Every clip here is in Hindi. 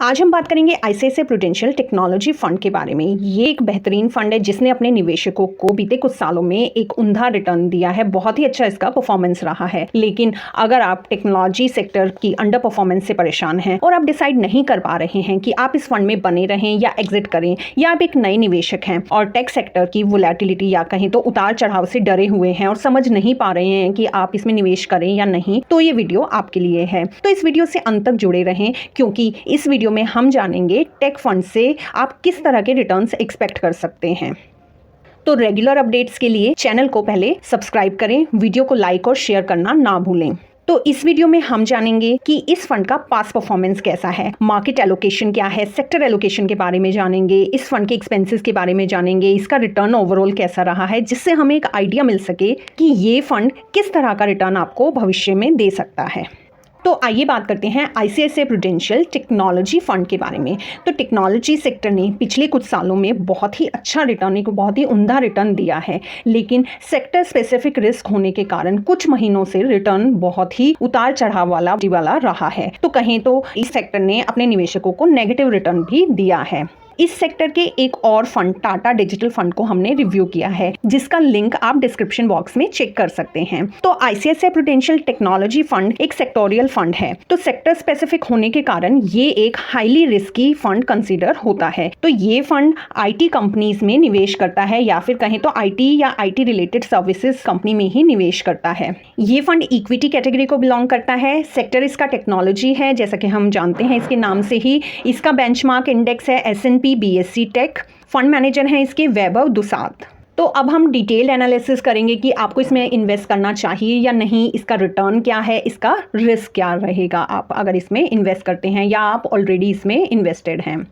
आज हम बात करेंगे आईसीआईसीआई प्रूडेंशियल टेक्नोलॉजी फंड के बारे में। ये एक बेहतरीन फंड है जिसने अपने निवेशकों को बीते कुछ सालों में एक उम्दा रिटर्न दिया है। बहुत ही अच्छा इसका परफॉर्मेंस रहा है। लेकिन अगर आप टेक्नोलॉजी सेक्टर की अंडर परफॉर्मेंस से परेशान हैं और आप डिसाइड नहीं कर पा रहे हैं कि आप इस फंड में बने रहें या एग्जिट करें, या आप एक नए निवेशक हैं और टेक सेक्टर की वोलेटिलिटी या कहें तो उतार चढ़ाव से डरे हुए हैं और समझ नहीं पा रहे हैं कि आप इसमें निवेश करें या नहीं, तो ये वीडियो आपके लिए है। तो इस वीडियो से अंत तक जुड़े रहें, क्योंकि इस वीडियो में हम जानेंगे टेक फंड से आप किस तरह के रिटर्न्स एक्सपेक्ट कर सकते हैं। तो रेगुलर अपडेट्स के लिए चैनल को पहले सब्सक्राइब करें, वीडियो को लाइक और शेयर करना ना भूलें। तो इस वीडियो में हम जानेंगे कि इस फंड का पास्ट परफॉर्मेंस कैसा है, मार्केट एलोकेशन क्या है, सेक्टर एलोकेशन के बारे में जानेंगे, इस फंड के एक्सपेंसेस के बारे में जानेंगे, इसका रिटर्न ओवरऑल कैसा रहा है, जिससे हमें एक आइडिया मिल सके कि ये फंड किस तरह का रिटर्न आपको भविष्य में दे सकता है। तो आइए बात करते हैं आईसीआईसीआई प्रूडेंशियल टेक्नोलॉजी फंड के बारे में। तो टेक्नोलॉजी सेक्टर ने पिछले कुछ सालों में बहुत ही अच्छा रिटर्न, एक बहुत ही उम्दा रिटर्न दिया है। लेकिन सेक्टर स्पेसिफिक रिस्क होने के कारण कुछ महीनों से रिटर्न बहुत ही उतार चढ़ाव वाला रहा है। तो कहें तो इस सेक्टर ने अपने निवेशकों को नेगेटिव रिटर्न भी दिया है। इस सेक्टर के एक और फंड टाटा डिजिटल फंड को हमने रिव्यू किया है, जिसका लिंक आप डिस्क्रिप्शन बॉक्स में चेक कर सकते हैं। तो आईसीआईसीआई प्रूडेंशियल टेक्नोलॉजी फंड एक सेक्टोरियल फंड है, तो सेक्टर स्पेसिफिक होने के कारण ये एक हाईली रिस्की फंड कंसीडर होता है। तो ये फंड आईटी कंपनीज में निवेश करता है, या फिर कहें तो आईटी या आईटी रिलेटेड सर्विसेज कंपनी में ही निवेश करता है। ये फंड इक्विटी कैटेगरी को बिलोंग करता है। सेक्टर इसका टेक्नोलॉजी है, जैसा कि हम जानते हैं इसके नाम से ही। इसका बेंचमार्क इंडेक्स है S&P BSE take. Fund manager हैं इसके वैभव दुसाद। तो अब हम डिटेल एनालिसिस करेंगे कि आपको इसमें इन्वेस्ट करना चाहिए या नहीं, इसका रिटर्न क्या है, इसका रिस्क क्या रहेगा आप अगर इसमें इन्वेस्ट करते हैं या आप ऑलरेडी इसमें इन्वेस्टेड हैं।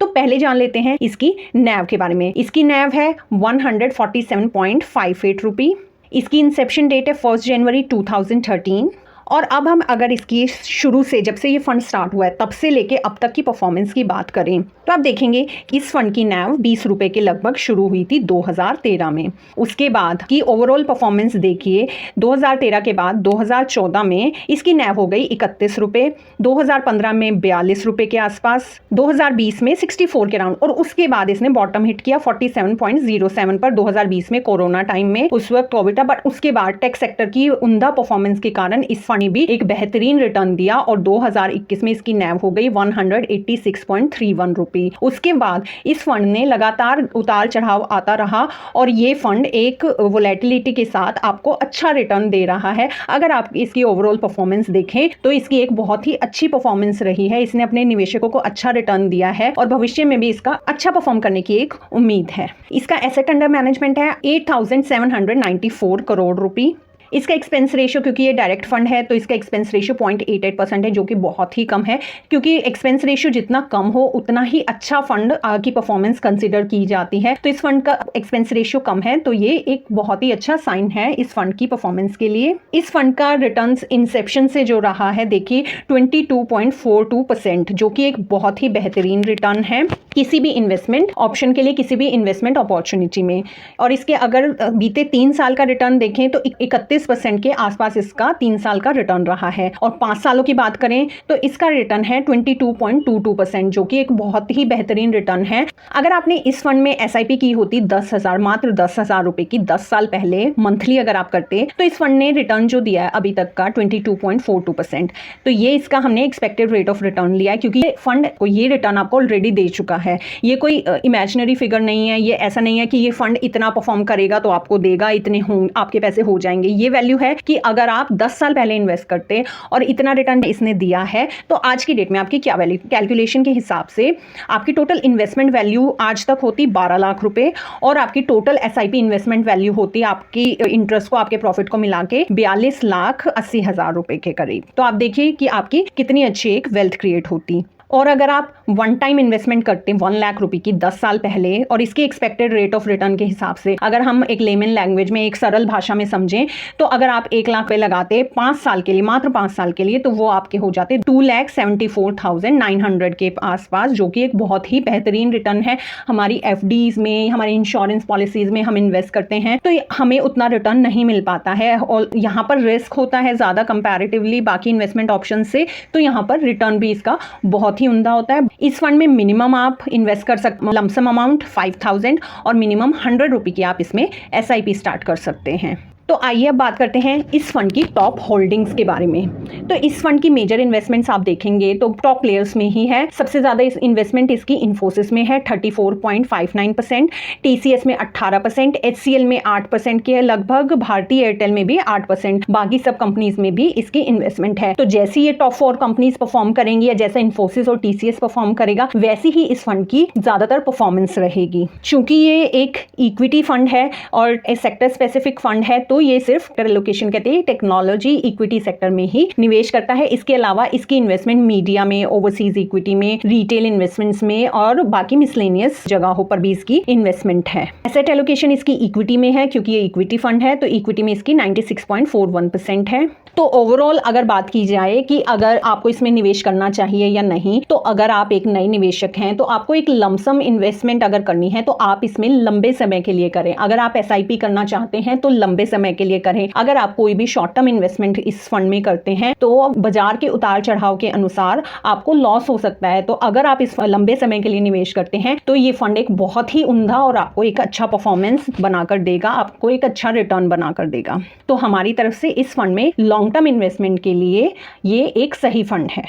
तो पहले जान लेते हैं इसकी NAV के बारे में। इसकी NAV है 147.58 रुपये। इसकी इंसेप्शन डेट है 1 जनवरी 2013। और अब हम अगर इसकी शुरू से, जब से ये फंड स्टार्ट हुआ है तब से लेके अब तक की परफॉर्मेंस की बात करें, तो आप देखेंगे कि इस फंड की NAV 20 रुपये के लगभग शुरू हुई थी 2013 में। उसके बाद की ओवरऑल परफॉर्मेंस देखिए, 2013 के बाद 2014 में इसकी NAV हो गई 31 रुपये, 2015 में 42 रुपये के आसपास, 2020 में 64 के राउंड, और उसके बाद इसने बॉटम हिट किया 47.07 पर 2020 में कोरोना टाइम में। उस वक्त कोविड था, बट उसके बाद टेक सेक्टर की उम्दा परफॉर्मेंस के कारण इस फंड ने भी एक बेहतरीन रिटर्न दिया और 2021 में इसकी NAV हो गई 186.31 रुपये। उसके बाद इस फंड ने लगातार उतार चढ़ाव आता रहा और ये फंड एक वोलेटिलिटी के साथ आपको अच्छा रिटर्न दे रहा है। अगर आप इसकी ओवरऑल परफॉर्मेंस देखें तो इसकी एक बहुत ही अच्छी परफॉर्मेंस रही है। इसने अपने निवेशकों को अच्छा रिटर्न दिया है और भविष्य में भी इसका अच्छा परफॉर्म करने की एक उम्मीद है। इसका एसेट अंडर मैनेजमेंट है 8,794 करोड़ रुपये। इसका एक्सपेंस रेशियो, क्योंकि ये डायरेक्ट फंड है तो इसका एक्सपेंस रेशियो 0.88% है, जो कि बहुत ही कम है, क्योंकि एक्सपेंस रेशियो जितना कम हो उतना ही अच्छा फंड की परफॉर्मेंस कंसीडर की जाती है। तो इस फंड का एक्सपेंस रेशियो कम है, तो ये एक बहुत ही अच्छा साइन है इस फंड की परफॉर्मेंस के लिए। इस फंड का रिटर्न्स इंसेप्शन से जो रहा है, देखिए 22.42%, जो कि एक बहुत ही बेहतरीन रिटर्न है किसी भी इन्वेस्टमेंट ऑप्शन के लिए, किसी भी इन्वेस्टमेंट अपॉर्चुनिटी में। और इसके अगर बीते 3 साल का रिटर्न देखें तो 31% के आसपास इसका 3 साल का रिटर्न रहा है। और 5 सालों की बात करें तो इसका रिटर्न है 22.22%, जो कि एक बहुत ही बेहतरीन रिटर्न है। अगर आपने इस फंड में SIP की होती 10,000, मात्र 10,000 रुपए की 10 साल पहले मंथली अगर आप करते, तो इस फंड ने रिटर्न जो दिया है अभी तक का 22.42%। तो ये इसका हमने एक्सपेक्टेड रेट ऑफ रिटर्न लिया है, क्योंकि फंड को ये रिटर्न आपको ऑलरेडी दे चुका है। ये कोई इमेजिनरी फिगर नहीं है। ये ऐसा नहीं है कि ये फंड इतना परफॉर्म करेगा तो आपको देगा, इतने आपके पैसे हो जाएंगे। ये वैल्यू है कि अगर आप 10 साल पहले इन्वेस्ट करते और इतना रिटर्न इसने दिया है, तो आज की डेट में आपकी क्या वैल्यू, कैलकुलेशन के हिसाब से आपकी टोटल इन्वेस्टमेंट वैल्यू आज तक होती 12 लाख रुपए, और आपकी टोटल SIP इन्वेस्टमेंट वैल्यू होती आपकी इंटरेस्ट को, आपके प्रॉफिट को मिला के 42,80,000 रुपए के करीब। तो आप देखिए कि आपकी कितनी अच्छी एक वेल्थ क्रिएट होती। और अगर आप वन टाइम इन्वेस्टमेंट करते हैं 1 लाख रुपए की 10 साल पहले, और इसके एक्सपेक्टेड रेट ऑफ रिटर्न के हिसाब से अगर हम एक लेमन लैंग्वेज में, एक सरल भाषा में समझें, तो अगर आप 1 लाख रुपए लगाते 5 साल के लिए, मात्र 5 साल के लिए, तो वो आपके हो जाते 2,74,900 के आसपास, जो कि एक बहुत ही बेहतरीन रिटर्न है। हमारी FDs में, हमारी इंश्योरेंस पॉलिसीज में हम इन्वेस्ट करते हैं तो हमें उतना रिटर्न नहीं मिल पाता है, और यहाँ पर रिस्क होता है ज़्यादा कंपैरेटिवली बाकी इन्वेस्टमेंट ऑप्शन से, तो यहाँ पर रिटर्न भी इसका बहुत बहुत ही उम्दा होता है। इस फंड में मिनिमम आप इन्वेस्ट कर सकते, लमसम अमाउंट 5000 और मिनिमम 100 रुपये की आप इसमें SIP स्टार्ट कर सकते हैं। तो आइए अब बात करते हैं इस फंड की टॉप होल्डिंग्स के बारे में। तो इस फंड की मेजर इन्वेस्टमेंट्स आप देखेंगे तो टॉप प्लेयर्स में ही है। सबसे ज़्यादा इस इन्वेस्टमेंट इसकी इन्फोसिस में है 34.59%, TCS में 18%, HCL में 8% की है लगभग, भारतीय एयरटेल में भी 8%, बाकी सब कंपनीज में भी इसकी इन्वेस्टमेंट है। तो जैसी ये टॉप 4 कंपनीज परफॉर्म करेंगी या जैसा इन्फोसिस और TCS परफॉर्म करेगा वैसी ही इस फंड की ज़्यादातर परफॉर्मेंस रहेगी। चूंकि ये एक इक्विटी फंड है और सेक्टर स्पेसिफिक फंड है तो ये सिर्फ एलोकेशन कहते हैं टेक्नोलॉजी इक्विटी सेक्टर में ही निवेश करता है। इसके अलावा इसकी इन्वेस्टमेंट मीडिया में, ओवरसीज इक्विटी में, रिटेल इन्वेस्टमेंट्स में और बाकी मिसलेनियस जगहों पर भी इसकी इन्वेस्टमेंट है। एसेट एलोकेशन इसकी इक्विटी में है क्योंकि ये इक्विटी फंड है, तो इक्विटी में इसकी 96.41% है। तो ओवरऑल अगर बात की जाए कि अगर आपको इसमें निवेश करना चाहिए या नहीं, तो अगर आप एक नए निवेशक हैं तो आपको एक लमसम इन्वेस्टमेंट अगर करनी है तो आप इसमें लंबे समय के लिए करें। अगर आप SIP करना चाहते हैं तो लंबे समय के लिए करें। अगर आप कोई भी शॉर्ट टर्म इन्वेस्टमेंट इस फंड में करते हैं तो बाजार के उतार चढ़ाव के अनुसार आपको लॉस हो सकता है। तो अगर आप इस लंबे समय के लिए निवेश करते हैं तो ये फंड एक बहुत ही उम्दा और आपको एक अच्छा परफॉर्मेंस बनाकर देगा, आपको एक अच्छा रिटर्न बनाकर देगा। तो हमारी तरफ से इस फंड में लॉन्ग टर्म इन्वेस्टमेंट के लिए ये एक सही फंड है।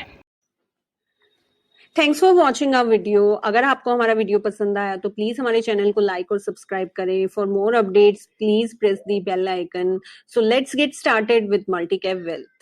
Thanks for watching our video. अगर आपको हमारा वीडियो पसंद आया तो प्लीज हमारे चैनल को लाइक और सब्सक्राइब करें। For more updates please press the bell icon. So let's get started with multicap wealth.